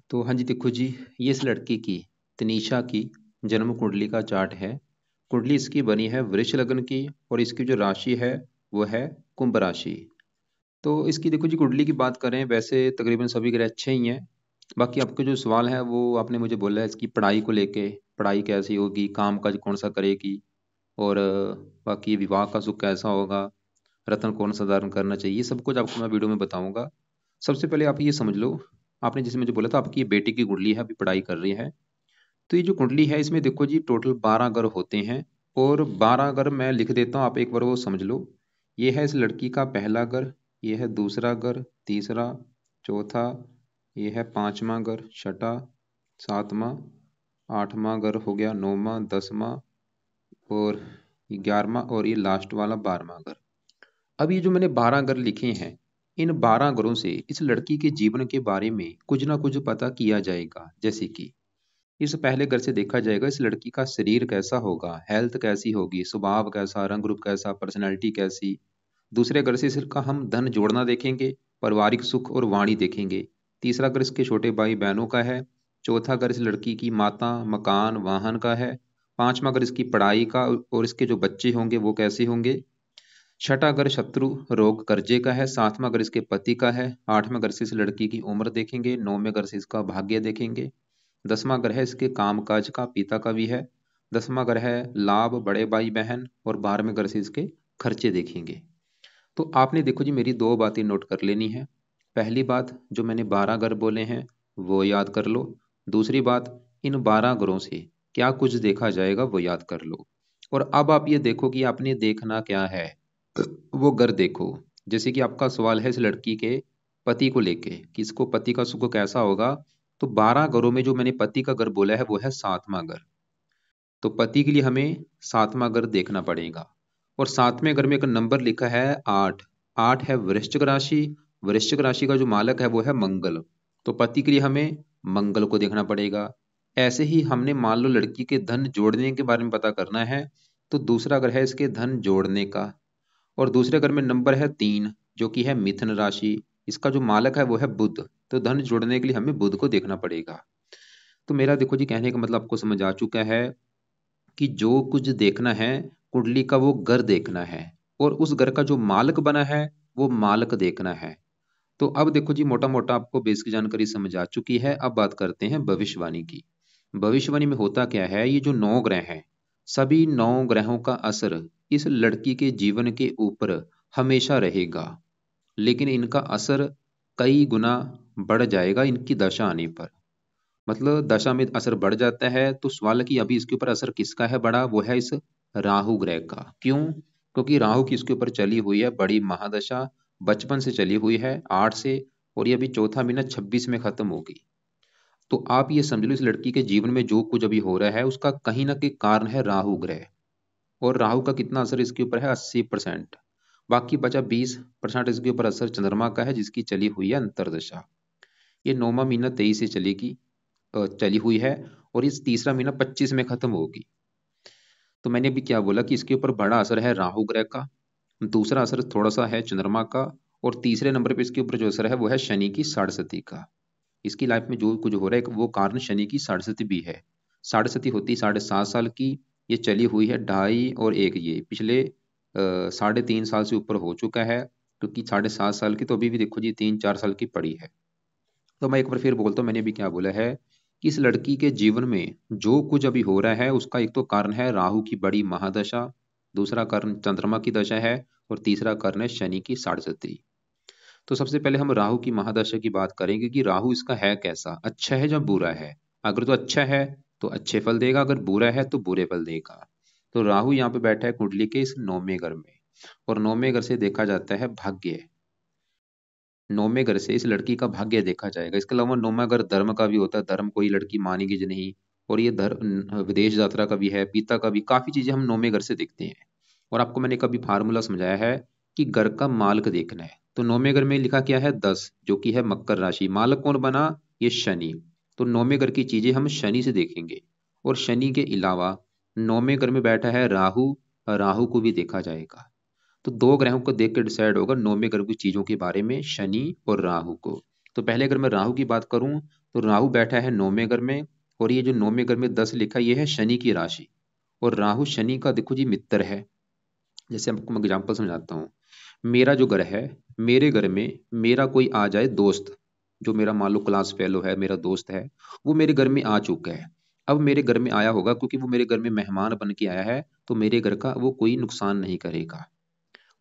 तो हाँ जी, देखो जी, ये इस लड़की की, तनीषा की जन्म कुंडली का चार्ट है। कुंडली इसकी बनी है वृष लग्न की और इसकी जो राशि है वो है कुंभ राशि। तो इसकी देखो जी, कुंडली की बात करें वैसे तकरीबन सभी ग्रह अच्छे ही हैं। बाकी आपके जो सवाल है वो आपने मुझे बोला है इसकी पढ़ाई को लेके, पढ़ाई कैसी होगी, काम काज कौन सा करेगी, और बाकी विवाह का सुख कैसा होगा, रत्न कौन सा धारण करना चाहिए, ये सब कुछ आपको मैं वीडियो में बताऊंगा। सबसे पहले आप ये समझ लो, आपने जैसे मुझे बोला था आपकी ये बेटी की कुंडली है, अभी पढ़ाई कर रही है। तो ये जो कुंडली है इसमें देखो जी टोटल 12 ग्रह होते हैं। और 12 ग्रह मैं लिख देता हूँ, आप एक बार वो समझ लो। ये है इस लड़की का पहला ग्रह, ये है दूसरा ग्रह, तीसरा, चौथा, ये है पांचवा ग्रह, छठा, सातवां, आठवां ग्रह हो गया, नौवां, दसवां, और 11वां, और ये लास्ट वाला 12वां ग्रह। अब ये जो मैंने 12 ग्रह लिखे हैं, इन 12 ग्रहों से इस लड़की के जीवन के बारे में कुछ ना कुछ पता किया जाएगा। जैसे कि इस पहले घर से देखा जाएगा इस लड़की का शरीर कैसा होगा, हेल्थ कैसी होगी, स्वभाव कैसा, रंग रूप कैसा, पर्सनैलिटी कैसी। दूसरे घर से इसका हम धन जोड़ना देखेंगे, पारिवारिक सुख और वाणी देखेंगे। तीसरा घर इसके छोटे भाई बहनों का है। चौथा घर इस लड़की की माता, मकान, वाहन का है। पांचवा घर इसकी पढ़ाई का और इसके जो बच्चे होंगे वो कैसे होंगे। छठा घर शत्रु, रोग, कर्जे का है। सातवां घर इसके पति का है। आठवें घर से इस लड़की की उम्र देखेंगे। नौवें घर से इसका भाग्य देखेंगे। 10वां ग्रह इसके कामकाज का, पिता का भी है। 10वां ग्रह है लाभ, बड़े भाई बहन। और 12वें ग्रह से इसके खर्चे देखेंगे। तो आपने देखो जी मेरी दो बातें नोट कर लेनी है। पहली बात, जो मैंने 12 ग्रह बोले हैं वो याद कर लो। दूसरी बात, इन 12 ग्रहों से क्या कुछ देखा जाएगा वो याद कर लो। और अब आप ये देखो कि आपने देखना क्या है, वो घर देखो। जैसे कि आपका सवाल है इस लड़की के पति को लेके कि इसको पति का सुख कैसा होगा। तो 12 ग्रहों में जो मैंने पति का घर बोला है वो है 7वां घर। तो पति के लिए हमें 7वां घर देखना पड़ेगा। और 7वें घर में एक नंबर लिखा है 8। 8 है वृश्चिक राशि। वृश्चिक राशि का जो मालक है वो है मंगल। तो पति के लिए हमें मंगल को देखना पड़ेगा। ऐसे ही हमने मान लो लड़की के धन जोड़ने के बारे में पता करना है, तो दूसरा ग्रह है इसके धन जोड़ने का। और दूसरे घर में नंबर है 3, जो कि है मिथुन राशि। इसका जो मालक है वो है बुध। तो धन जोड़ने के लिए हमें बुध को देखना पड़ेगा। तो मेरा देखो जी कहने का मतलब आपको समझ आ चुका है कि जो कुछ देखना है कुंडली का वो घर देखना है, और उस घर का जो मालक बना है वो मालक देखना है। तो अब देखो जी मोटा मोटा आपको बेसिक जानकारी समझ आ चुकी है। अब बात करते हैं भविष्यवाणी की। भविष्यवाणी में होता क्या है, ये जो 9 ग्रह हैं, सभी 9 ग्रहों का असर इस लड़की के जीवन के ऊपर हमेशा रहेगा। लेकिन इनका असर कई गुना बढ़ जाएगा इनकी दशा आने पर। मतलब दशा में असर बढ़ जाता है। तो सवाल है कि अभी इसके ऊपर असर किसका है बड़ा, वो है इस राहु ग्रह का। क्यों? क्योंकि राहु की इसके ऊपर चली हुई है बड़ी महादशा, बचपन से चली हुई है 8 से, और ये अभी चौथा महीना 26 में खत्म होगी। तो आप ये समझ लो इस लड़की के जीवन में जो कुछ अभी हो रहा है उसका कहीं ना कहीं कारण है राहु ग्रह। और राहु का कितना असर इसके ऊपर है, 80%। बाकी बचा 20% इसके ऊपर असर चंद्रमा का है, जिसकी चली हुई है अंतरदशा। ये 9वां महीना 23 से चली हुई है, और इस तीसरा महीना 25 में खत्म होगी। तो मैंने अभी क्या बोला कि इसके ऊपर बड़ा असर है राहु ग्रह का, दूसरा असर थोड़ा सा है चंद्रमा का, और तीसरे नंबर पे इसके ऊपर जो असर है वो है शनि की साढ़ेसती का। इसकी लाइफ में जो कुछ हो रहा है वो कारण शनि की साढ़ेसती भी है। साढ़ेसती होती 7.5 साल की, ये चली हुई है 2.5 और 1, ये पिछले 3.5 साल से ऊपर हो चुका है। क्योंकि 7.5 साल की तो अभी भी देखो जी 3-4 साल की पड़ी है। तो मैं एक बार फिर बोलता हूँ, मैंने भी क्या बोला है कि इस लड़की के जीवन में जो कुछ अभी हो रहा है उसका एक तो कारण है राहु की बड़ी महादशा, दूसरा कारण चंद्रमा की दशा है, और तीसरा कारण है शनि की साढ़ेसती। तो सबसे पहले हम राहु की महादशा की बात करेंगे कि राहु इसका है कैसा, अच्छा है या बुरा है। अगर तो अच्छा है तो अच्छे फल देगा, अगर बुरा है तो बुरे फल देगा। तो राहु यहाँ पे बैठा है कुंडली के इस 9वें घर में, और 9वें घर से देखा जाता है भाग्य। 9वें घर से इस लड़की का भाग्य देखा जाएगा। इसके अलावा 9वां घर धर्म का भी होता है, धर्म कोई लड़की मानेगी जो नहीं। और ये धर्म विदेश यात्रा का भी है, पिता का भी, काफी चीजें हम 9वें घर से देखते हैं। और आपको मैंने कभी फार्मूला समझाया है कि घर का मालक देखना है। तो 9वें घर में लिखा क्या है 10, जो कि है मकर राशि। मालक कौन बना, ये शनि। तो 9वें घर की चीजें हम शनि से देखेंगे। और शनि के अलावा 9वें घर में बैठा है राहु, राहु को भी देखा जाएगा। तो दो ग्रहों को देख के डिसाइड होगा 9वें ग्रह की चीजों के बारे में, शनि और राहु को। तो पहले अगर मैं राहु की बात करूं तो राहु बैठा है 9वें घर में, और ये जो 9वें घर में 10 लिखा है ये है शनि की राशि। और राहु शनि का देखो जी मित्र है। जैसे आपको मैं एग्जाम्पल समझाता हूँ। मेरा जो घर है, मेरे घर में मेरा कोई आ जाए दोस्त, जो मेरा मान लो क्लास फेलो है, मेरा दोस्त है, वो मेरे घर में आ चुका है। अब मेरे घर में आया होगा क्योंकि वो मेरे घर में मेहमान बन के आया है, तो मेरे घर का वो कोई नुकसान नहीं करेगा।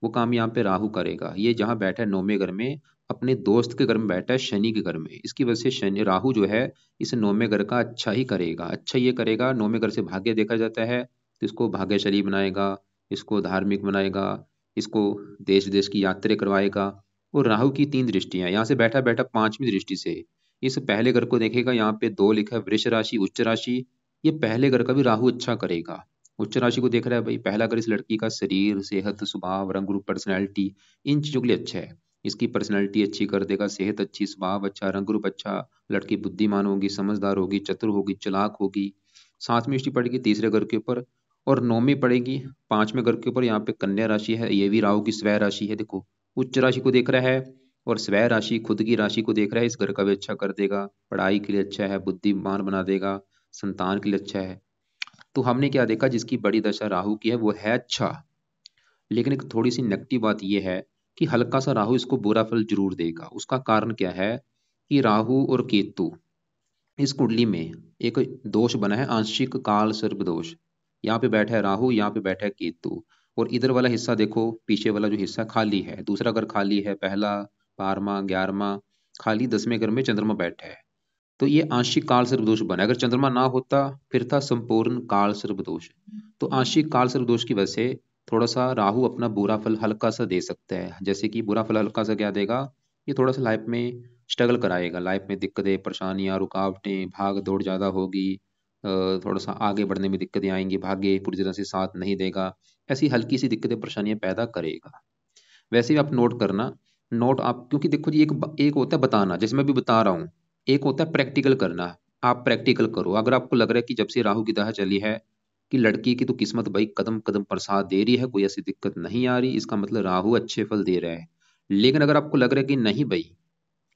वो काम यहाँ पे राहु करेगा। ये जहाँ बैठा है 9वें घर में, अपने दोस्त के घर में बैठा है शनि के घर में, इसकी वजह से शनि राहु जो है इस 9वें घर का अच्छा ही करेगा। अच्छा ये करेगा, 9वें घर से भाग्य देखा जाता है तो इसको भाग्यशाली बनाएगा, इसको धार्मिक बनाएगा, इसको देश देश की यात्रा करवाएगा। और राहु की 3 दृष्टियां, यहाँ से बैठा बैठा 5वीं दृष्टि से इस पहले घर को देखेगा। यहाँ पे 2 लिखा है वृष राशि उच्च राशि, ये पहले घर का भी राहु अच्छा करेगा। उच्च राशि को देख रहा है भाई, पहला घर इस लड़की का शरीर, सेहत, स्वभाव, रंग रूप, पर्सनैलिटी, इन चीजों के लिए अच्छा है। इसकी पर्सनैलिटी अच्छी कर देगा, सेहत अच्छी, स्वभाव अच्छा, रंग रूप अच्छा, लड़की बुद्धिमान होगी, समझदार होगी, चतुर होगी, चालाक होगी। 7वीं दृष्टि पड़ेगी तीसरे घर के ऊपर, और 9वीं पड़ेगी 5वें घर के ऊपर। यहाँ पे कन्या राशि है, ये भी राहु की स्वय राशि है। देखो उच्च राशि को देख रहा है और स्वय राशि खुद की राशि को देख रहा है, इस घर का भी अच्छा कर देगा, पढ़ाई के लिए अच्छा है, बुद्धिमान बना देगा, संतान के लिए अच्छा है। तो हमने क्या देखा, जिसकी बड़ी दशा राहु की है वो है अच्छा। लेकिन एक थोड़ी सी नेगेटिव बात यह है कि हल्का सा राहु इसको बुरा फल जरूर देगा। उसका कारण क्या है कि राहु और केतु इस कुंडली में एक दोष बना है, आंशिक काल सर्प दोष। यहाँ पे बैठा है राहु, यहाँ पे बैठा है केतु, और इधर वाला हिस्सा देखो, पीछे वाला जो हिस्सा खाली है, दूसरा घर खाली है, पहला, 12वां, 11वां खाली, 10वें घर में चंद्रमा बैठा है। तो ये आंशिक काल सर्प दोष बना। अगर चंद्रमा ना होता फिर था संपूर्ण काल सर्प दोष। तो आंशिक काल सर्प दोष की वजह से थोड़ा सा राहु अपना बुरा फल हल्का सा दे सकता है। जैसे कि बुरा फल हल्का सा क्या देगा, ये थोड़ा सा लाइफ में स्ट्रगल कराएगा, लाइफ में दिक्कतें, परेशानियां, रुकावटें, भाग दौड़ ज्यादा होगी, थोड़ा सा आगे बढ़ने में दिक्कतें आएंगी, भाग्य पूरी तरह से साथ नहीं देगा, ऐसी हल्की सी दिक्कतें परेशानियां पैदा करेगा। वैसे भी आप नोट करना, नोट आप, क्योंकि देखो जी एक एक होता है बताना, जैसे मैं भी बता रहा हूँ, एक होता है प्रैक्टिकल करना। आप प्रैक्टिकल करो। अगर आपको लग रहा है कि जब से राहु की दशा चली है कि लड़की की तो किस्मत भाई कदम कदम पर साथ दे रही है, कोई ऐसी दिक्कत नहीं आ रही, इसका मतलब राहु अच्छे फल दे रहा है। लेकिन अगर आपको लग रहा है कि नहीं भाई,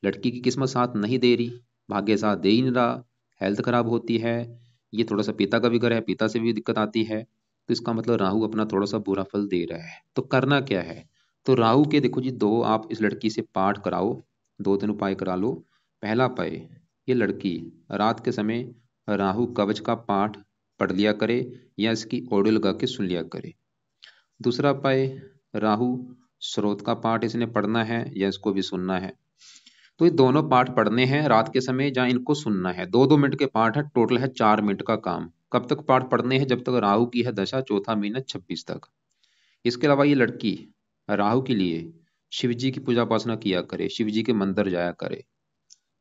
लड़की की किस्मत साथ नहीं दे रही, भाग्य साथ दे ही नहीं रहा, हेल्थ खराब होती है, ये थोड़ा सा पिता का भी घर है, पिता से भी दिक्कत आती है, तो इसका मतलब राहु अपना थोड़ा सा बुरा फल दे रहा है। तो करना क्या है, तो राहु के देखो जी दो आप इस लड़की से पाठ कराओ, 2 3 उपाय करा लो। पहला उपाय, ये लड़की रात के समय राहु कवच का पाठ पढ़ लिया करे, या इसकी ऑडियो लगा के सुन लिया करे। दूसरा उपाय, राहु स्रोत का पाठ इसने पढ़ना है या इसको भी सुनना है। तो ये दोनों पाठ पढ़ने हैं रात के समय, जहाँ इनको सुनना है। 2 2 मिनट के पाठ है, टोटल है 4 मिनट का काम। कब तक पाठ पढ़ने हैं, जब तक राहु की है दशा, चौथा महीना 26 तक। इसके अलावा ये लड़की राहु के लिए शिव जी की पूजा उपासना किया करे, शिव जी के मंदिर जाया करे,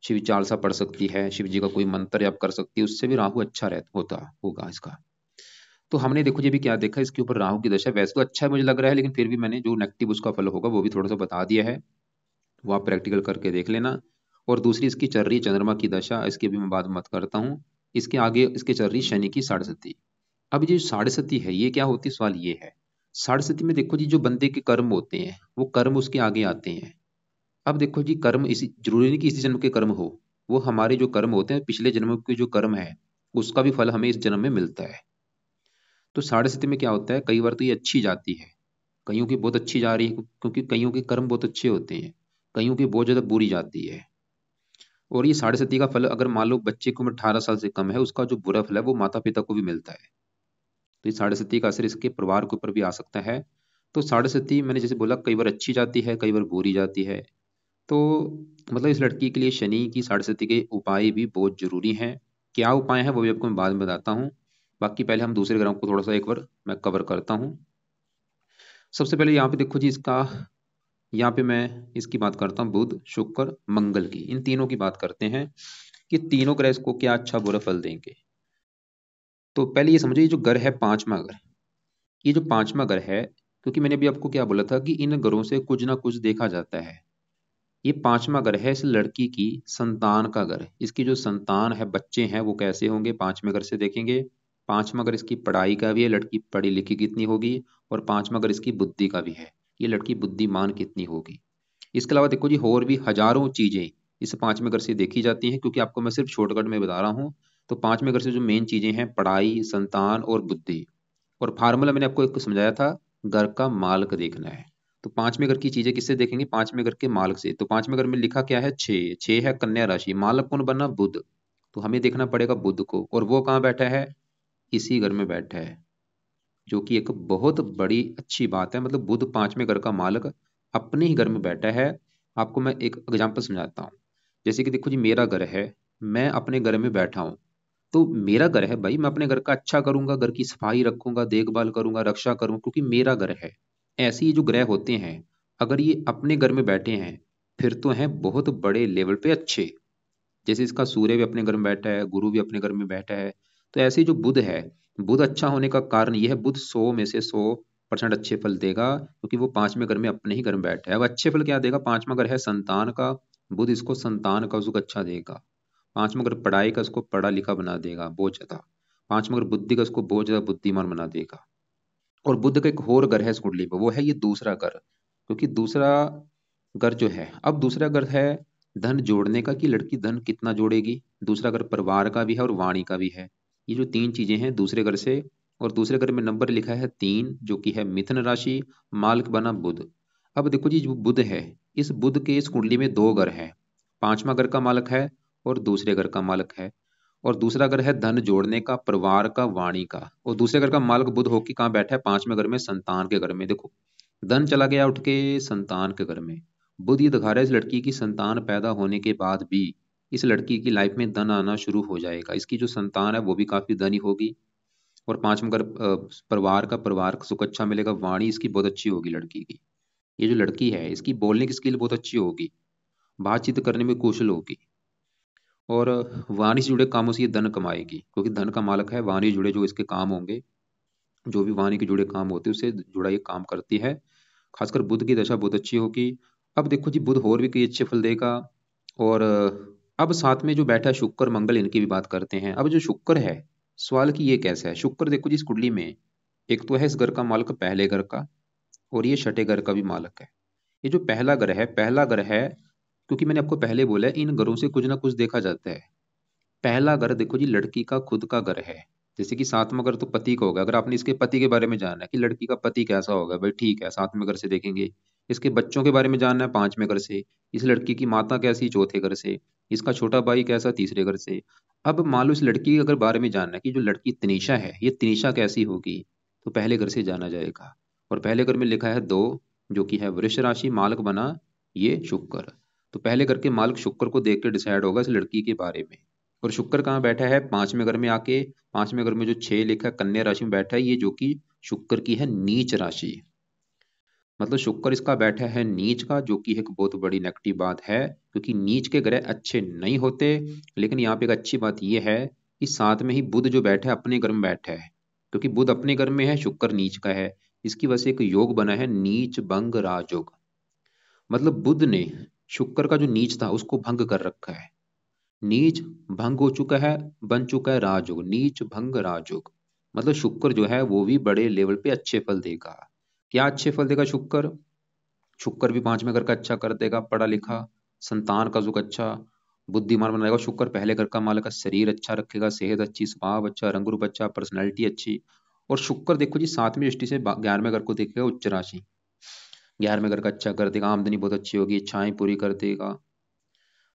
शिव चालीसा पढ़ सकती है, शिव जी का कोई मंत्र आप कर सकती है, उससे भी राहु अच्छा रहता होता होगा इसका। तो हमने देखो ये भी क्या देखा, इसके ऊपर राहु की दशा वैसे तो अच्छा है मुझे लग रहा है, लेकिन फिर भी मैंने जो नेगेटिव उसका फल होगा वो भी थोड़ा सा बता दिया है, वो आप प्रैक्टिकल करके देख लेना। और दूसरी इसकी चल रही चंद्रमा की दशा, इसकी भी मैं बात मत करता हूँ। इसके आगे इसके चल रही शनि की साढ़े सती। अब ये साढ़े सती है, ये क्या होती है, सवाल ये है। साढ़े सती में देखो जी जो बंदे के कर्म होते हैं वो कर्म उसके आगे आते हैं। अब देखो जी कर्म इसी, जरूरी नहीं कि इसी जन्म के कर्म हो, वो हमारे जो कर्म होते हैं पिछले जन्म के जो कर्म है उसका भी फल हमें इस जन्म में मिलता है। तो साढ़े सती में क्या होता है, कई बार तो ये अच्छी जाती है, कईयों की बहुत अच्छी जा रही है क्योंकि कईयों के कर्म बहुत अच्छे होते हैं, कईयों की बहुत ज्यादा बुरी जाती है। और ये साढ़े सती का फल अगर मान लो बच्चे की उम्र 18 साल से कम है, उसका जो बुरा फल है वो माता पिता को भी मिलता है। तो ये साढ़े सती का असर इसके परिवार के ऊपर भी आ सकता है। तो साढ़े सती मैंने जैसे बोला कई बार अच्छी जाती है, कई बार बुरी जाती है। तो मतलब इस लड़की के लिए शनि की साढ़े सती के उपाय भी बहुत जरूरी हैं। क्या उपाय हैं वो भी आपको मैं बाद में बताता हूँ। बाकी पहले हम दूसरे ग्रहों को थोड़ा सा एक बार मैं कवर करता हूँ। सबसे पहले यहाँ पे देखो जी इसका, यहाँ पे मैं इसकी बात करता हूँ बुध शुक्र मंगल की, इन तीनों की बात करते हैं कि तीनों ग्रह इसको क्या अच्छा बुरा फल देंगे। तो पहले ये समझो, ये जो घर है 5वां घर, ये जो 5वां घर है, क्योंकि मैंने अभी आपको क्या बोला था कि इन घरों से कुछ ना कुछ देखा जाता है। ये 5वां घर है इस लड़की की संतान का घर। इसकी जो संतान है, बच्चे हैं, वो कैसे होंगे 5वें घर से देखेंगे। 5वां घर इसकी पढ़ाई का भी है, लड़की पढ़ी लिखी कितनी होगी, और 5वां घर इसकी बुद्धि का भी है, ये लड़की बुद्धिमान कितनी होगी। इसके अलावा देखो जी और भी हजारों चीजें इस 5वें घर से देखी जाती हैं, क्योंकि आपको मैं सिर्फ शॉर्टकट में बता रहा हूँ। तो 5वें घर से जो मेन चीजें हैं, पढ़ाई, संतान और बुद्धि। और फार्मूला मैंने आपको एक समझाया था, घर का मालक देखना है। तो 5वें घर की चीजें किससे देखेंगे? 5वें घर के मालक से। तो 5वें घर में लिखा क्या है? 6। 6 है कन्या राशि, मालक कौन बना? बुध। तो हमें देखना पड़ेगा बुध को, और वो कहाँ बैठा है? इसी घर में बैठा है, जो कि एक बहुत बड़ी अच्छी बात है। मतलब बुध 5वें घर का मालक अपने ही घर में बैठा है। आपको मैं एक एग्जांपल समझाता हूँ। जैसे कि देखो जी, मेरा घर है, मैं अपने घर में बैठा हूँ। तो मेरा घर है भाई, मैं अपने घर का अच्छा करूंगा, घर की सफाई रखूंगा, देखभाल करूंगा, रक्षा करूंगा, क्योंकि मेरा घर है। ऐसे ही जो ग्रह होते हैं, अगर ये अपने घर में बैठे हैं, फिर तो हैं बहुत बड़े लेवल पे अच्छे। जैसे इसका सूर्य भी अपने घर में बैठा है, गुरु भी अपने घर में बैठा है। तो ऐसे ही जो बुध है, बुध अच्छा होने का कारण यह है, बुध 100 में से 100% अच्छे फल देगा, क्योंकि वो 5वें घर में अपने ही घर में बैठा है। अब अच्छे फल क्या देगा? 5वां घर है संतान का, बुध इसको संतान का सुख अच्छा देगा। 5वां घर पढ़ाई का, उसको पढ़ा लिखा बना देगा बहुत ज्यादा। 5वां घर बुद्धि का, उसको बहुत ज्यादा बुद्धिमान बना देगा। और बुध का एक और घर है इस कुंडली में, वो है ये दूसरा घर। क्योंकि दूसरा घर जो है, अब दूसरा घर है धन जोड़ने का, कि लड़की धन कितना जोड़ेगी। दूसरा घर परिवार का भी है और वाणी का भी है। ये जो तीन चीजें हैं दूसरे घर से। और दूसरे घर में नंबर लिखा है 3, जो कि है मिथुन राशि, मालक बना बुध। अब देखो जी, जो बुध है, इस बुध के इस कुंडली में दो घर है। 5वां घर का मालक है और दूसरे घर का मालक है। और दूसरा घर है धन जोड़ने का, परिवार का, वाणी का। और दूसरे घर का मालक बुध होके कहाँ बैठा है? 5वें घर में, संतान के घर में। देखो, धन चला गया उठ के संतान के घर में। बुध ये दिखा रहा है इस लड़की की संतान पैदा होने के बाद भी इस लड़की की लाइफ में धन आना शुरू हो जाएगा। इसकी जो संतान है वो भी काफी धनी होगी। और 5वां घर परिवार का सुख अच्छा मिलेगा। वाणी इसकी बहुत अच्छी होगी लड़की की। ये जो लड़की है, इसकी बोलने की स्किल बहुत अच्छी होगी, बातचीत करने में कुशल होगी। और वाणी से जुड़े कामों से ये धन कमाएगी, क्योंकि धन का मालक है। वाणी से जुड़े जो इसके काम होंगे, जो भी वाणी के जुड़े काम होते हैं, उससे जुड़ा ये काम करती है। खासकर बुध की दशा बहुत अच्छी होगी। अब देखो जी, बुध और भी कई अच्छे फल देगा। और अब साथ में जो बैठा है शुक्र मंगल, इनकी भी बात करते हैं। अब जो शुक्र है, सवाल की ये कैसा है शुक्र? देखो जी, इस कुंडली में एक तो है इस घर का मालक पहले घर का, और ये छठे घर का भी मालक है। ये जो पहला घर है, क्योंकि मैंने आपको पहले बोला है, इन घरों से कुछ ना कुछ देखा जाता है। पहला घर देखो जी, लड़की का खुद का घर है। जैसे कि 7वां घर तो पति का होगा। अगर आपने इसके पति के बारे में जानना है कि लड़की का पति कैसा होगा, भाई ठीक है, 7वें घर से देखेंगे। इसके बच्चों के बारे में जानना है, 5वें घर से। इस लड़की की माता कैसी, चौथे घर से। इसका छोटा भाई कैसा, तीसरे घर से। अब मान लो इस लड़की के अगर बारे में जानना है कि जो लड़की तनीषा है, ये तनीषा कैसी होगी, तो पहले घर से जाना जाएगा। और पहले घर में लिखा है 2, जो कि है वृष राशि, मालक बना ये शुक्र। तो पहले घर के मालक शुक्र को देख के डिसाइड होगा इस लड़की के बारे में। और शुक्र कहाँ बैठा है? 5वें घर में आके। 5वें घर में जो 6 लिखा है, कन्या राशि में बैठा है, ये जो कि शुक्र की है नीच राशि। मतलब शुक्र इसका बैठा है नीच का, जो कि एक बहुत बड़ी नेगेटिव बात है, क्योंकि नीच के ग्रह अच्छे नहीं होते। लेकिन यहाँ पे एक अच्छी बात यह है कि साथ में ही बुध जो बैठा है अपने घर में बैठा है। क्योंकि बुध अपने घर में है, शुक्र नीच का है। इसकी वजह से एक योग बना है, नीच भंग राजयोग। मतलब बुध ने शुक्र का जो नीच था उसको भंग कर रखा है। नीच भंग हो चुका है, बन चुका है राजयोग, नीच भंग राजयोग। मतलब शुक्र जो है वो भी बड़े लेवल पे अच्छे फल देगा। क्या अच्छे फल देगा शुक्र? शुक्र भी 5वें घर का अच्छा कर देगा, पढ़ा लिखा, संतान का सुख अच्छा, बुद्धिमान बनाएगा। शुक्र पहले घर का मालक का, शरीर अच्छा रखेगा, सेहत अच्छी, स्वभाव अच्छा, रंग रूप अच्छा, पर्सनैलिटी अच्छी। और शुक्र देखो जी, 7वीं दृष्टि से 11वें घर को देखेगा, उच्च राशि। 11वें घर का अच्छा कर देगा, आमदनी बहुत अच्छी होगी, इच्छाएं पूरी कर देगा।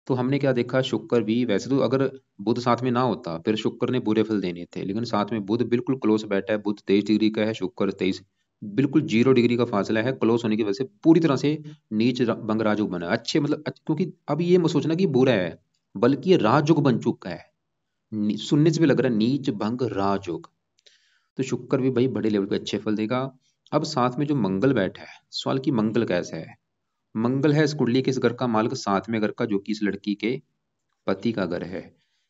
तो हमने क्या देखा, शुक्र भी वैसे तो अगर बुध साथ में ना होता फिर शुक्र ने बुरे फल देने थे, लेकिन साथ में बुध बिल्कुल क्लोज बैठा है। बुध 23 डिग्री का है, शुक्र 23, बिल्कुल 0 डिग्री का फासला है। क्लोज होने की वजह से पूरी तरह से नीच भंग राजयोग बना है। अच्छे मतलब क्योंकि अब ये मत सोचना कि बुरा है, बल्कि ये राजयोग बन चुका है। सुनने से भी लग रहा है नीच भंग राजयोग। तो शुक्र भी भाई बड़े लेवल पे अच्छे फल देगा। अब साथ में जो मंगल बैठा है, सवाल की मंगल कैसा है? मंगल है इस कुंडली के इस घर का मालिक, 7वें घर का, जो कि इस लड़की के पति का घर है।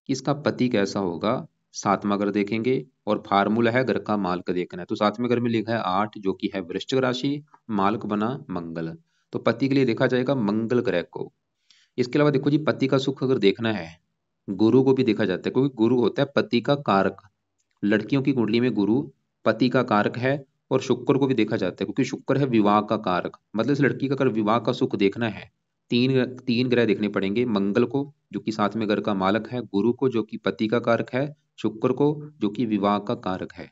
इसका पति कैसा होगा? 7वां घर देखेंगे, और फार्मूला है घर का मालक देखना है। तो 7वें घर में लिखा है 8, जो कि है वृश्चिक राशि, मालक बना मंगल। तो पति के लिए देखा जाएगा मंगल ग्रह को। इसके अलावा देखो जी, पति का सुख अगर देखना है, गुरु को भी देखा जाता है, क्योंकि गुरु होता है पति का कारक। लड़कियों की कुंडली में गुरु पति का कारक है। और शुक्र को भी देखा जाता है, क्योंकि शुक्र है विवाह का कारक। मतलब इस लड़की का अगर विवाह का सुख देखना है, तीन ग्रह देखने पड़ेंगे। मंगल को जो कि सातवें घर का मालक है, गुरु को जो कि पति का कारक है, शुक्र को जो कि विवाह का कारक है।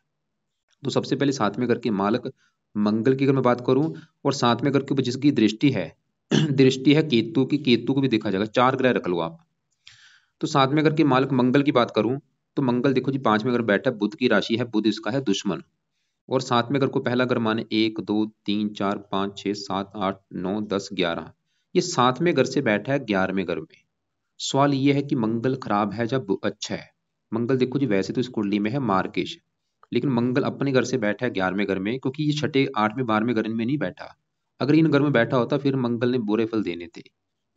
तो सबसे पहले सातवें घर के मालक मंगल की अगर मैं बात करूं, और सातवें घर के ऊपर जिसकी दृष्टि है दृष्टि है केतु की, केतु को भी देखा जाएगा, चार ग्रह रख लो आप। तो सातवें घर के मालक मंगल की बात करूं, तो मंगल देखो जी पांचवें घर बैठा है, बुध की राशि है, बुध इसका है दुश्मन। और सातवें घर को पहला घर माने 1 2 3 4 5 6 7 8 9 10 11, ये सातवें घर से बैठा है 11वें घर में। सवाल ये है कि मंगल खराब है जब अच्छा है। मंगल देखो जी वैसे तो इस कुंडली में है मार्केश, लेकिन मंगल अपने घर से बैठा है 11वें घर में, क्योंकि ये छठे 8वें 12वें घर में नहीं बैठा। अगर इन घर में बैठा होता फिर मंगल ने बुरे फल देने थे।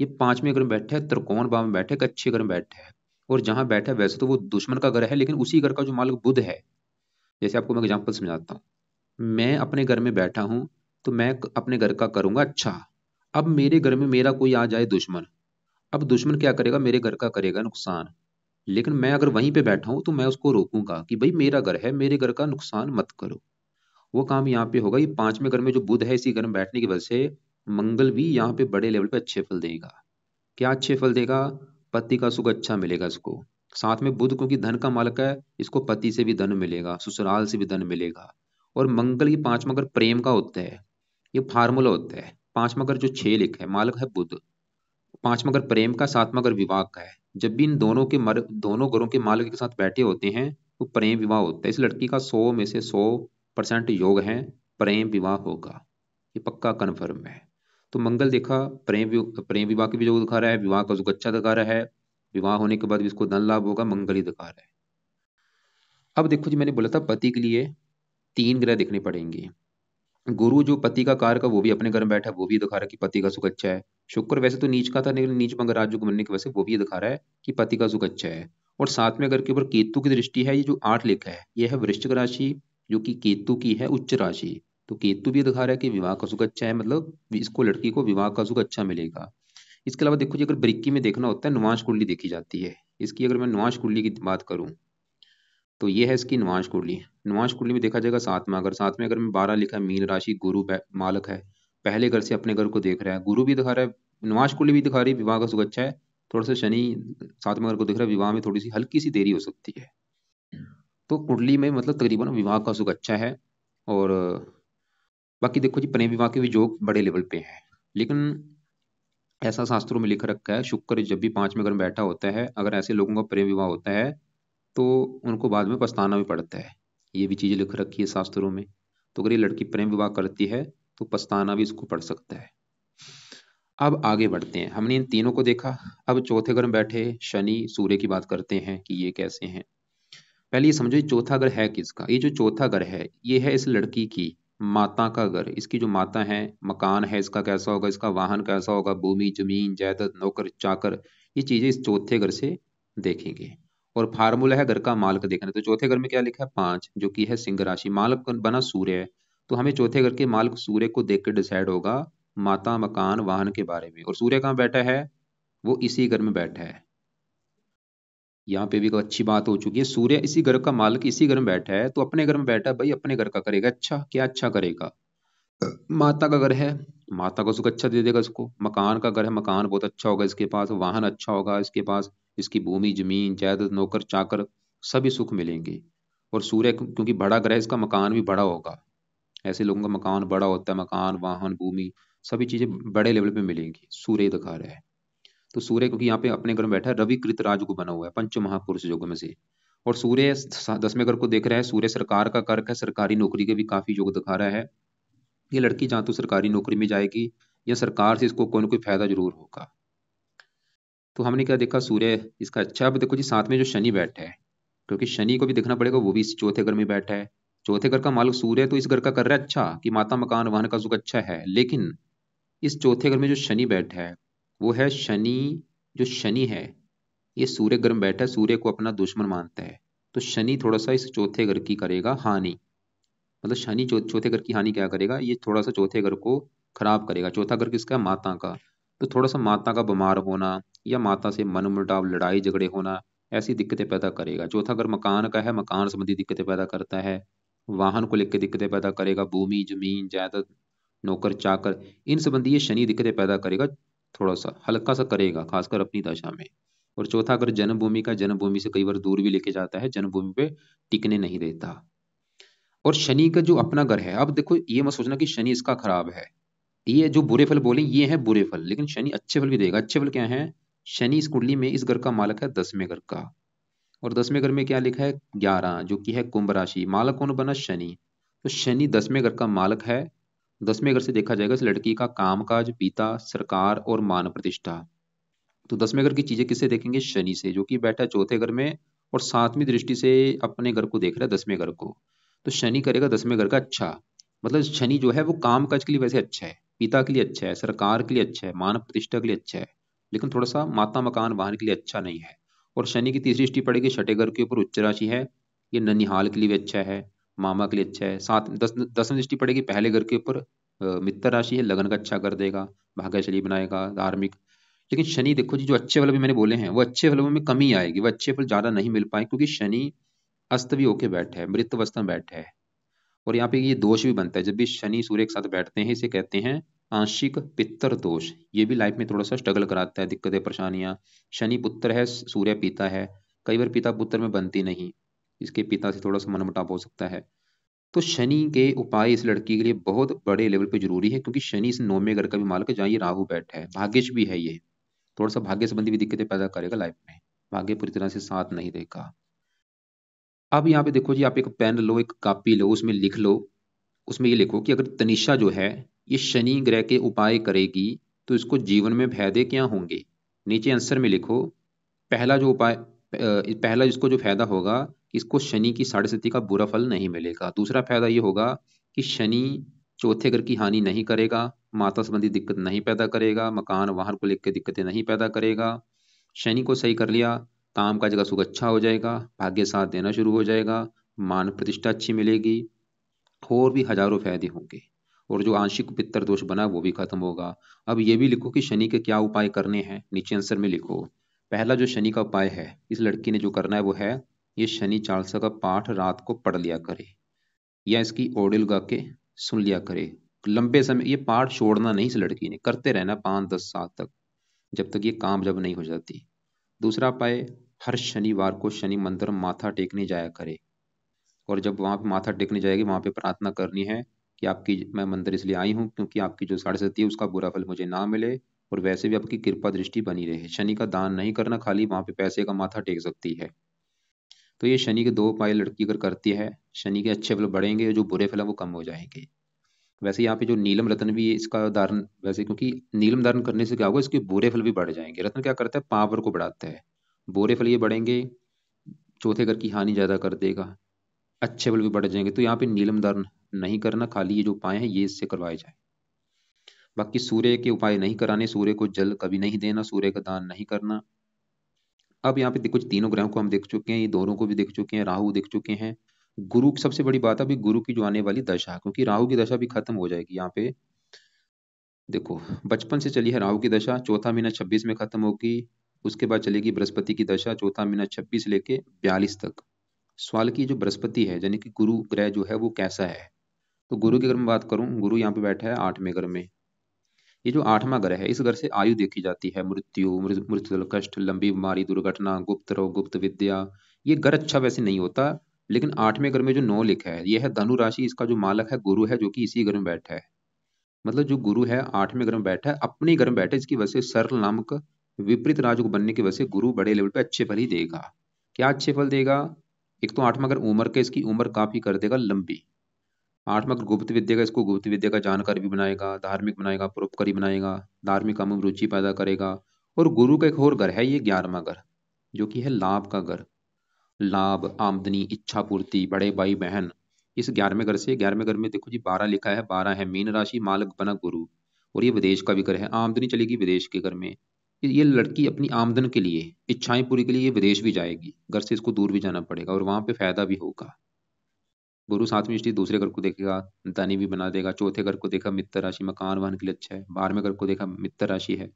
ये पांचवें घर में बैठा है, त्रिकोण भाव में बैठा है, एक अच्छे घर में बैठा है। और जहां बैठा है वैसे तो वो दुश्मन का घर है, लेकिन उसी घर का जो मालिक बुध है। जैसे आपको मैं एग्जाम्पल समझाता हूँ, मैं अपने घर में बैठा हूं, तो मैं अपने घर का करूंगा अच्छा। अब मेरे घर में मेरा कोई आ जाए दुश्मन, अब दुश्मन क्या करेगा, मेरे घर का करेगा नुकसान। लेकिन मैं अगर वहीं पे बैठा हूं तो मैं उसको रोकूंगा कि भाई मेरा घर है, मेरे घर का नुकसान मत करो। वो काम यहाँ पे होगा। ये पांचवें घर में जो बुध है इसी घर में बैठने की वजह से मंगल भी यहाँ पे बड़े लेवल पे अच्छे फल देगा। क्या अच्छे फल देगा, पति का सुख अच्छा मिलेगा इसको। साथ में बुध क्योंकि धन का मालक है, इसको पति से भी धन मिलेगा, ससुराल से भी धन मिलेगा। और मंगल की पांचवा घर प्रेम का होता है, ये फार्मूला होता है। पांचवा घर जो 6 लिखा है मालक है बुध, पांचवा घर प्रेम का, सातवां घर विवाह का है। जब भी इन दोनों घरों के मालिक के साथ बैठे होते हैं तो प्रेम विवाह होता है। इस लड़की का 100 में से 100% योग है, प्रेम विवाह होगा, ये पक्का कन्फर्म है। तो मंगल देखा प्रेम विवाह की भी योग दिखा रहा है, विवाह का योग अच्छा दिखा रहा है, विवाह होने के बाद भी इसको धन लाभ होगा, मंगल ही दिखा रहा है। अब देखो जी मैंने बोला था पति के लिए तीन ग्रह देखने पड़ेंगे। गुरु जो पति का कारक है वो भी अपने घर में बैठा है, वो भी दिखा रहा है कि पति का सुख अच्छा है। शुक्र वैसे तो नीच का था, लेकिन नीच में राजयोग बनने की वजह से वो भी ये दिखा रहा है कि पति का सुख अच्छा है। और सातवें घर के ऊपर केतु की दृष्टि है, ये जो 8 लिखा है ये है वृश्चिक राशि, जो कि केतु की है उच्च राशि। तो केतु भी दिखा रहा है कि विवाह का सुख अच्छा है, मतलब इसको लड़की को विवाह का सुख अच्छा मिलेगा। इसके अलावा देखो जी अगर बरीकी में देखना होता है नुमाश कुंडली देखी जाती है। इसकी अगर मैं नुमाश कुंडली की बात करूं, तो ये है इसकी नुमाश कुंडली। नुमाश कुंडली में देखा जाएगा सातवां घर, सातवें घर में 12 लिखा है, मीन राशि, गुरु मालक है, पहले घर से अपने घर को देख रहा है, गुरु भी दिखा रहा है, नुमाश कुंडली भी दिखा रही है विवाह का सुख अच्छा है। थोड़ा सा शनि सातवें घर को दिख रहा है, विवाह में थोड़ी सी हल्की सी देरी हो सकती है। तो कुंडली में मतलब तकरीबन विवाह का सुख अच्छा है। और बाकी देखो जी प्रेम विवाह के भी योग बड़े लेवल पे है। लेकिन ऐसा शास्त्रों में लिख रखा है, शुक्र जब भी पांचवें घर में बैठा होता है, अगर ऐसे लोगों का प्रेम विवाह होता है तो उनको बाद में पछताना भी पड़ता है। ये भी चीजें लिख रखी है शास्त्रों में। तो अगर ये लड़की प्रेम विवाह करती है तो पछताना भी इसको पड़ सकता है। अब आगे बढ़ते हैं, हमने इन तीनों को देखा। अब चौथे घर में बैठे शनि सूर्य की बात करते हैं कि ये कैसे हैं। पहले ये समझो ये चौथा घर है किसका। ये जो चौथा घर है ये है इस लड़की की माता का घर। इसकी जो माता है, मकान है इसका कैसा होगा, इसका वाहन कैसा होगा, भूमि जमीन जायदाद नौकर चाकर, ये चीजें इस चौथे घर से देखेंगे। और फार्मूला है घर का मालक देखना। तो चौथे घर में क्या लिखा है 5, जो कि है सिंह राशि, मालक बना सूर्य है। तो हमें चौथे घर के मालक सूर्य को देख कर डिसाइड होगा माता मकान वाहन के बारे में। और सूर्य कहाँ बैठा है, वो इसी घर में बैठा है। यहाँ पे भी एक अच्छी बात हो चुकी है, सूर्य इसी घर का मालिक इसी घर में बैठा है, तो अपने घर में बैठा है भाई, अपने घर का करेगा अच्छा। क्या अच्छा करेगा, माता का घर है, माता का सुख अच्छा दे देगा इसको। मकान का घर है, मकान बहुत अच्छा होगा इसके पास, वाहन अच्छा होगा इसके पास, इसकी भूमि जमीन जायदाद नौकर चाकर सभी सुख मिलेंगे। और सूर्य क्योंकि बड़ा ग्रह है, इसका मकान भी बड़ा होगा। ऐसे लोगों का मकान बड़ा होता है, मकान वाहन भूमि सभी चीजें बड़े लेवल पे मिलेंगी, सूर्य दिखा रहा है। तो सूर्य क्योंकि यहाँ पे अपने घर में बैठा है, रवि कृत राजयोग बना हुआ है पंच महापुरुष योग में से। और सूर्य 10वें घर को देख रहा है, सूर्य सरकार का कारक है, सरकारी नौकरी के भी काफी योग दिखा रहा है। ये लड़की जहाँ तो सरकारी नौकरी में जाएगी या सरकार से इसको कोई ना कोई फायदा जरूर होगा। तो हमने क्या देखा, सूर्य इसका अच्छा। अब देखो जी साथ में जो शनि बैठा है, क्योंकि शनि को भी देखना पड़ेगा, वो भी इस चौथे घर में बैठा है। चौथे घर का मालिक सूर्य है, तो इस घर का कर रहा है अच्छा कि माता मकान वाहन का सुख अच्छा है। लेकिन इस चौथे घर में जो शनि बैठा है वो है शनि, जो शनि है ये सूर्य घर में बैठा है, सूर्य को अपना दुश्मन मानता है। तो शनि थोड़ा सा इस चौथे घर की करेगा हानि। मतलब शनि चौथे घर की हानि क्या करेगा, ये थोड़ा सा चौथे घर को खराब करेगा। चौथा घर किसका है, माता का। तो थोड़ा सा माता का बीमार होना या माता से मनमुटाव लड़ाई झगड़े होना, ऐसी दिक्कतें पैदा करेगा। चौथा घर मकान का है, मकान संबंधी दिक्कतें पैदा करता है, वाहन को लेकर दिक्कतें पैदा करेगा, भूमि जमीन जायदाद नौकर चाकर इन संबंधी ये शनि दिक्कतें पैदा करेगा। थोड़ा सा हल्का सा करेगा, खासकर अपनी दशा में। और चौथा अगर जन्मभूमि का, जन्मभूमि से कई बार दूर भी लेके जाता है, जन्मभूमि पे टिकने नहीं देता। और शनि का जो अपना घर है, अब देखो ये मत सोचना कि शनि इसका खराब है, ये जो बुरे फल बोले ये है बुरे फल, लेकिन शनि अच्छे फल भी देगा। अच्छे फल क्या है? शनि इस कुंडली में इस घर का मालक है 10वें घर का, और 10वें घर में क्या लिखा है? 11, जो कि है कुंभ राशि। मालक कौन बना? शनि। तो शनि 10वें घर का मालक है। 10वें घर से देखा जाएगा इस लड़की का कामकाज, पिता, सरकार और मान प्रतिष्ठा। तो 10वें घर की चीजें किससे देखेंगे? शनि से, जो कि बैठा है चौथे घर में और 7वीं दृष्टि से अपने घर को देख रहा है, 10वें घर को। तो शनि करेगा 10वें घर का अच्छा। मतलब शनि जो है वो काम काज के लिए वैसे अच्छा है, पिता के लिए अच्छा है, सरकार के लिए अच्छा है, मान प्रतिष्ठा के लिए अच्छा है, लेकिन थोड़ा सा माता मकान वाहन के लिए अच्छा नहीं है। और शनि की तीसरी दृष्टि पड़ेगी छठे घर के ऊपर, उच्च राशि है, ये ननिहाल के लिए भी अच्छा है, मामा के लिए अच्छा है। सात दस 10वीं दृष्टि पड़ेगी पहले घर के ऊपर, मित्र राशि है, लगन का अच्छा कर देगा, भाग्यशाली बनाएगा, धार्मिक। लेकिन शनि देखो जी, जो अच्छे फल भी मैंने बोले हैं वो अच्छे फलों में कमी आएगी, वो अच्छे फल ज्यादा नहीं मिल पाए, क्योंकि शनि अस्त भी होके बैठा है, मृत अवस्था में बैठा है। और यहाँ पे ये दोष भी बनता है, जब भी शनि सूर्य एक साथ बैठते हैं इसे कहते हैं आंशिक पित्तर दोष। ये भी लाइफ में थोड़ा सा स्ट्रगल कराता है, दिक्कतें परेशानियां। शनि पुत्र है, सूर्य पिता है, कई बार पिता पुत्र में बनती नहीं, इसके पिता से थोड़ा सा मनमुटाव हो सकता है। तो शनि के उपाय इस लड़की के लिए बहुत बड़े लेवल पे जरूरी है, क्योंकि शनि इस 9वें घर का भी मालक है, जहाँ ये राहु बैठा है, भाग्यश भी है ये। थोड़ा सा भाग्य संबंधी भी दिक्कतें पैदा करेगा लाइफ में, भाग्य पूरी तरह से साथ नहीं देगा। अब यहाँ पे देखो जी, आप एक पेन लो, एक कॉपी लो, उसमें लिख लो। उसमें ये लिखो कि अगर तनिषा जो है ये शनि ग्रह के उपाय करेगी तो इसको जीवन में फायदे क्या होंगे। नीचे आंसर में लिखो, पहला जो उपाय, पहला इसको जो फायदा होगा, इसको शनि की साढ़े सती का बुरा फल नहीं मिलेगा। दूसरा फायदा ये होगा कि शनि चौथे घर की हानि नहीं करेगा, माता संबंधी दिक्कत नहीं पैदा करेगा, मकान वाहन को लेकर दिक्कतें नहीं पैदा करेगा। शनि को सही कर लिया, काम काज का सुख अच्छा हो जाएगा, भाग्य साथ देना शुरू हो जाएगा, मान प्रतिष्ठा अच्छी मिलेगी, और भी हजारों फायदे होंगे। और जो आंशिक पित्तर दोष बना वो भी खत्म होगा। अब ये भी लिखो कि शनि के क्या उपाय करने हैं, नीचे आंसर में लिखो। पहला जो शनि का उपाय है इस लड़की ने जो करना है वो है, ये शनि चालीसा का पाठ रात को पढ़ लिया करे, या इसकी ऑडियो गा के सुन लिया करे। लंबे समय ये पाठ छोड़ना नहीं, इस लड़की ने करते रहना 5-10 साल तक, जब तक ये काम जब नहीं हो जाती। दूसरा उपाय, हर शनिवार को शनि मंदिर माथा टेकने जाया करे। और जब वहां पे माथा टेकने जाएगी वहां पे प्रार्थना करनी है कि आपकी, मैं मंदिर इसलिए आई हूँ क्योंकि आपकी जो साढ़े सती है उसका बुरा फल मुझे ना मिले, और वैसे भी आपकी कृपा दृष्टि बनी रहे। शनि का दान नहीं करना, खाली वहां पे पैसे का माथा टेक सकती है। तो ये शनि के दो उपाय लड़की अगर करती है, शनि के अच्छे फल बढ़ेंगे, जो बुरे फल है वो कम हो जाएंगे। वैसे यहाँ पे जो नीलम रत्न भी इसका धारण, वैसे क्योंकि नीलम धारण करने से क्या होगा, इसके बुरे फल भी बढ़ जाएंगे। रत्न क्या करता है? पावर को बढ़ाता है, बुरे फल ये बढ़ेंगे, चौथे घर की हानि ज्यादा कर देगा, अच्छे बल भी बढ़ जाएंगे। तो यहाँ पे नीलम दान नहीं करना, खाली ये जो उपाय है ये इससे करवाए जाए। बाकी सूर्य के उपाय नहीं कराने, सूर्य को जल कभी नहीं देना, सूर्य का दान नहीं करना। अब यहाँ पे कुछ तीनों ग्रहों को हम देख चुके हैं, ये दोनों को भी देख चुके हैं, राहु देख चुके हैं। गुरु की सबसे बड़ी बात है अभी गुरु की जो आने वाली दशा, क्योंकि राहु की दशा भी खत्म हो जाएगी। यहाँ पे देखो, बचपन से चली है राहु की दशा, चौथा महीना 26 में खत्म होगी। उसके बाद चलेगी बृहस्पति की दशा, चौथा महीना 26 लेके 42 तक। सवाल की जो बृहस्पति है यानी कि गुरु ग्रह जो है वो कैसा है। तो गुरु की अगर मैं बात करूं, गुरु यहाँ पे बैठा है 8वें घर में। ये जो 8वां घर है, इस घर से आयु देखी जाती है, मृत्यु, मृत्यु, कष्ट, लंबी बीमारी, दुर्घटना, गुप्त रोग, गुप्त विद्या। ये घर अच्छा वैसे नहीं होता, लेकिन 8वें घर में जो 9 लिखा है ये है धनु राशि, इसका जो मालक है गुरु है, जो कि इसी घर में बैठा है। मतलब जो गुरु है 8वें घर में बैठा है, अपने घर में बैठा है, इसकी वजह से सरल नामक विपरीत राजयोग बनने की वजह से गुरु बड़े लेवल पे अच्छे फल ही देगा। क्या अच्छे फल देगा? एक तो 8वां घर उम्र के, इसकी उम्र काफी कर देगा लंबी। 8वां गुप्त विद्या का, इसको गुप्त विद्या का जानकार भी बनाएगा, धार्मिक बनाएगा, परोपकारी बनाएगा, धार्मिक कामों में रुचि पैदा करेगा। और गुरु का एक और घर है, ये 11वां घर, जो कि है लाभ का घर। लाभ, आमदनी, इच्छा पूर्ति, बड़े भाई बहन। इस 11वें घर से, 11वें घर में देखो जी 12 लिखा है, 12 है मीन राशि, मालक बना गुरु। और ये विदेश का भी घर है, आमदनी चलेगी विदेश के घर में। ये लड़की अपनी आमदन के लिए, इच्छाएं पूरी के लिए ये विदेश भी जाएगी, घर से इसको दूर भी जाना पड़ेगा, और वहां पे फायदा भी होगा। गुरु 7वीं दृष्टि दूसरे घर को देखेगा, धनी भी बना देगा। चौथे घर को देखा मित्र राशि, मकान वाहन के लिए अच्छा है। 12वें घर को देखा मित्र राशि है।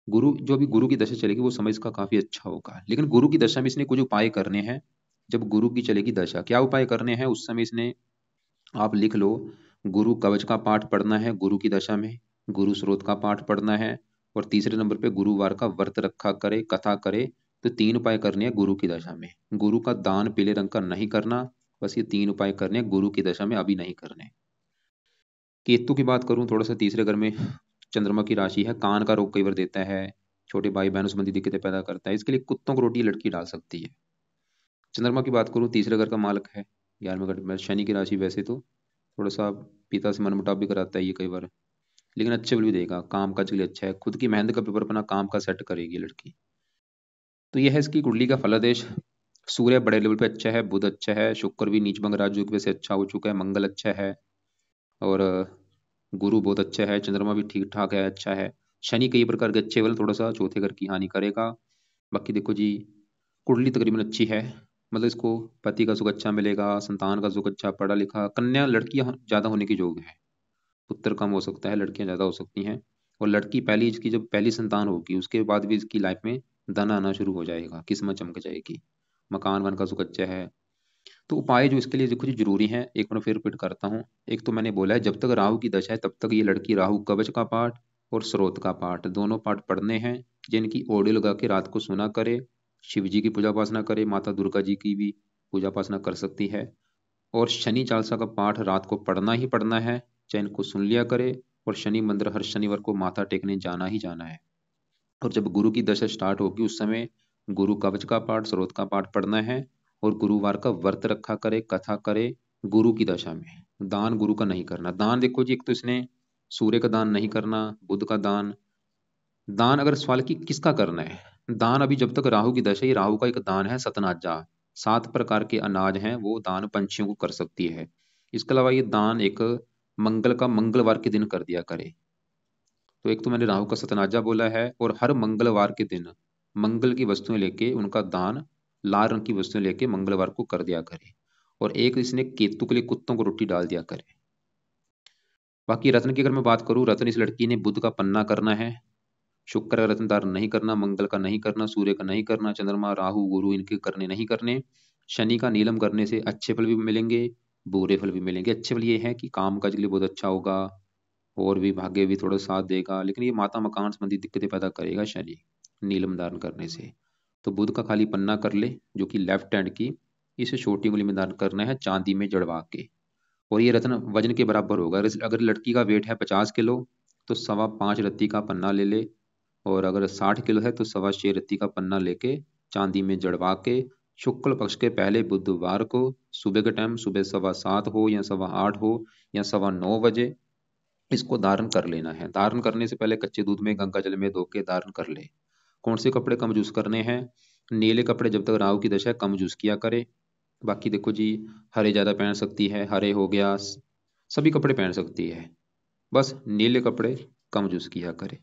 गुरु, जो भी गुरु की दशा चलेगी वो समय इसका काफी अच्छा होगा, लेकिन गुरु की दशा में इसने कुछ उपाय करने हैं। जब गुरु की चलेगी दशा, क्या उपाय करने हैं उस समय इसने, आप लिख लो। गुरु कवच का पाठ पढ़ना है गुरु की दशा में, गुरु स्रोत का पाठ पढ़ना है, और तीसरे नंबर पे गुरुवार का व्रत रखा करे, कथा करे। तो 3 उपाय करने हैं गुरु की दशा में। गुरु का दान पीले रंग का नहीं करना। बस ये 3 उपाय करने हैं गुरु की दशा में, अभी नहीं करने। केतु की बात करूं थोड़ा सा, तीसरे घर में चंद्रमा की राशि है, कान का रोग कई बार देता है, छोटे भाई बहनों संबंधी दिक्कतें पैदा करता है, इसके लिए कुत्तों को रोटी लड़की डाल सकती है। चंद्रमा की बात करूं तीसरे घर का मालक है, 11वें घर में शनि की राशि। वैसे तो थोड़ा सा पिता से मनमुटाव भी कराता है ये कई बार, लेकिन अच्छे बल भी देगा, काम काज के लिए अच्छा है, खुद की मेहनत का पेपर अपना काम का सेट करेगी लड़की। तो यह है इसकी कुंडली का फलादेश। सूर्य बड़े लेवल पे अच्छा है, बुध अच्छा है, शुक्र भी नीच भंग राजयोग वैसे अच्छा हो चुका है, मंगल अच्छा है, और गुरु बहुत अच्छा है, चंद्रमा भी ठीक ठाक है, अच्छा है। शनि कई प्रकार के अच्छे, वाले थोड़ा सा चौथे घर की हानि करेगा। बाकी देखो जी, कुंडली तकरीबन अच्छी है, मतलब इसको पति का सुख अच्छा मिलेगा, संतान का सुख अच्छा, पढ़ा लिखा, कन्या लड़कियां ज्यादा होने की योग है, पुत्र कम हो सकता है, लड़कियां ज्यादा हो सकती हैं। और लड़की पहली, इसकी जब पहली संतान होगी उसके बाद भी इसकी लाइफ में धन आना शुरू हो जाएगा, किस्मत चमक जाएगी, मकान वन का सुख अच्छा है। तो उपाय जो इसके लिए देखो जी जरूरी है, एक बार फिर रिपीट करता हूँ। एक तो मैंने बोला है जब तक राहु की दशा है तब तक ये लड़की राहु कवच का पाठ और स्रोत का पाठ दोनों पाठ पढ़ने हैं, जिनकी ऑडियो लगा के रात को सुना करे। शिव जी की पूजा उपासना करे, माता दुर्गा जी की भी पूजा उपासना कर सकती है। और शनि चालीसा का पाठ रात को पढ़ना ही पढ़ना है, चाहे इनको सुन लिया करे। और शनि मंदिर हर शनिवार को माथा टेकने जाना ही जाना है। और जब गुरु की दशा स्टार्ट होगी उस समय गुरु कवच का पाठ, स्रोत का पाठ पढ़ना है। और गुरुवार का व्रत रखा करे, कथा करे गुरु की दशा में। दान गुरु का नहीं करना। दान देखो जी, एक तो इसने सूर्य का दान नहीं करना, बुध का दान। दान अगर सवाल की किसका करना है, दान अभी जब तक राहु की दशा है, ये राहु का एक दान है सतनाजा, 7 प्रकार के अनाज हैं वो दान पंछियों को कर सकती है। इसके अलावा ये दान एक मंगल का मंगलवार के दिन कर दिया करे। तो एक तो मैंने राहु का सतनाजा बोला है, और हर मंगलवार के दिन मंगल की वस्तुएं लेके उनका दान, लाल रंग की वस्तुएं लेके मंगलवार को कर दिया करे। और एक इसने केतु के लिए कुत्तों को रोटी डाल दिया करे। बाकी रत्न की अगर मैं बात करूं, रत्न इस लड़की ने बुध का पन्ना करना है, शुक्र का रत्न धारण नहीं करना, मंगल का नहीं करना, सूर्य का नहीं करना, चंद्रमा राहु गुरु इनके करने नहीं करने। शनि का नीलम करने से अच्छे फल भी मिलेंगे, बुरे फल भी मिलेंगे। अच्छे फल ये है कि काम काज के लिए बहुत अच्छा होगा, और भी भाग्य भी थोड़ा साथ देगा, लेकिन ये माता मकान संबंधी दिक्कतें पैदा करेगा शनि नीलम धारण करने से। तो बुध का खाली पन्ना कर ले, जो कि लेफ्ट हैंड की, इसे छोटी उंगली में धारण करना है चांदी में जड़वा के। और ये रत्न वजन के बराबर होगा। अगर लड़की का वेट है 50 किलो, तो 5.25 रत्ती का पन्ना ले ले। और अगर 60 किलो है तो 6.25 रत्ती का पन्ना लेके चांदी में जड़वा के, शुक्ल पक्ष के पहले बुधवार को सुबह के टाइम, सुबह 7:15 हो या 8:15 हो या 9:15 बजे, इसको धारण कर लेना है। धारण करने से पहले कच्चे दूध में गंगा जल में धो के धारण कर ले। कौन से कपड़े कम यूज करने हैं, नीले कपड़े जब तक राहु की दशा है कम यूज किया करे। बाकी देखो जी, हरे ज्यादा पहन सकती है, हरे हो गया, सभी कपड़े पहन सकती है, बस नीले कपड़े कम यूज किया करे।